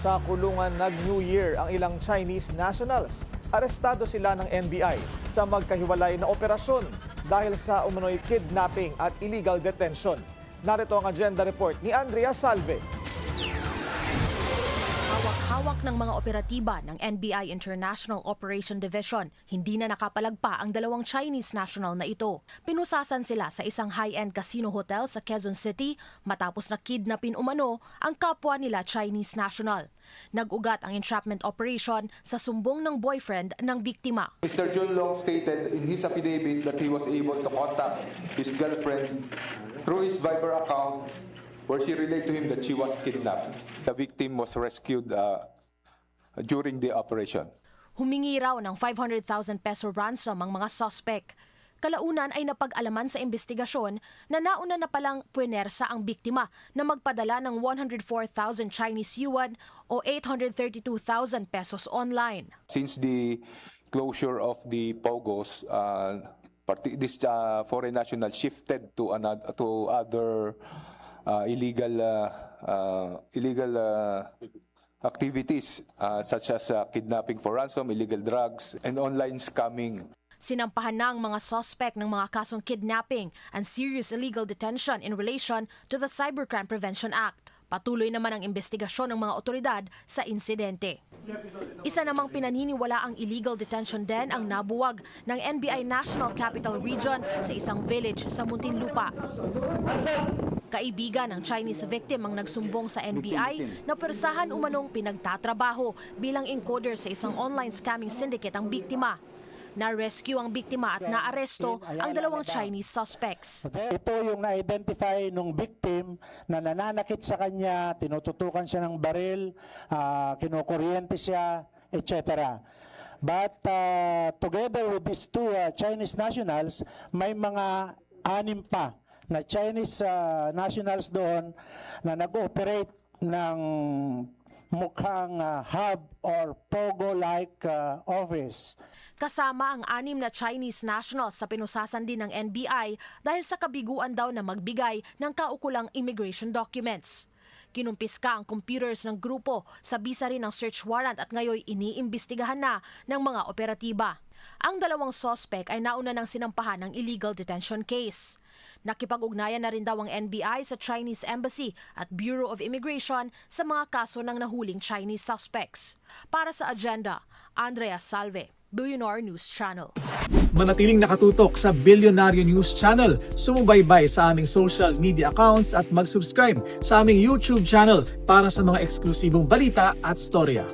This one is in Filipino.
Sa kulungan nag-New Year ang ilang Chinese nationals. Arestado sila ng NBI sa magkahiwalay na operasyon dahil sa umano'y kidnapping at illegal detention. Narito ang agenda report ni Andrea Salve. Hawak-hawak ng mga operatiba ng NBI International Operation Division, hindi na nakapalagpa ang dalawang Chinese national na ito. Pinusasan sila sa isang high-end casino hotel sa Quezon City matapos na kidnapin umano ang kapwa nila Chinese national. Nag-ugat ang entrapment operation sa sumbong ng boyfriend ng biktima. Mr. Jun Long stated in his affidavit that he was able to contact his girlfriend through his Viber account where she relayed to him that she was kidnapped. The victim was rescued during the operation. Humingi raw ng 500,000 peso ransom ang mga suspect. Kalaunan ay napag-alaman sa investigasyon na nauna na palang puwersa ang biktima na magpadala ng 104,000 Chinese yuan o 832,000 pesos online. Since the closure of the POGOs, this foreign national shifted to other illegal activities such as kidnapping for ransom, illegal drugs, and online scamming. Sinampahan na ang mga suspect ng mga kasong kidnapping and serious illegal detention in relation to the Cybercrime Prevention Act. Patuloy naman ang investigasyon ng mga otoridad sa insidente. Isa namang pinaniniwala ang illegal detention din ang nabuwag ng NBI National Capital Region sa isang village sa Muntinlupa. Kaibigan ng Chinese victim ang nagsumbong sa NBI na persahan umanong pinagtatrabaho bilang encoder sa isang online scamming syndicate ang biktima. Na-rescue ang biktima at naaresto ang dalawang Chinese suspects. Ito yung na-identify ng victim na nananakit sa kanya, tinututukan siya ng baril, kinukuryente siya, etc. But together with these two Chinese nationals, may mga 6 pa na Chinese nationals doon na nag-ooperate ng mukhang hub or POGO-like office. Kasama ang 6 na Chinese nationals sa pinusasan din ng NBI dahil sa kabiguan daw na magbigay ng kaukulang immigration documents. Kinumpiska ang computers ng grupo sa bisa rin ng search warrant at ngayon iniimbestigahan na ng mga operatiba. Ang dalawang suspect ay nauna ng sinampahan ng illegal detention case. Nakipag-ugnayan na rin daw ang NBI sa Chinese Embassy at Bureau of Immigration sa mga kaso ng nahuling Chinese suspects. Para sa agenda, Andrea Salve, Billionaire News Channel. Manatiling nakatutok sa Billionaire News Channel, sumubaybay sa aming social media accounts at mag-subscribe sa aming YouTube channel para sa mga eksklusibong balita at storya.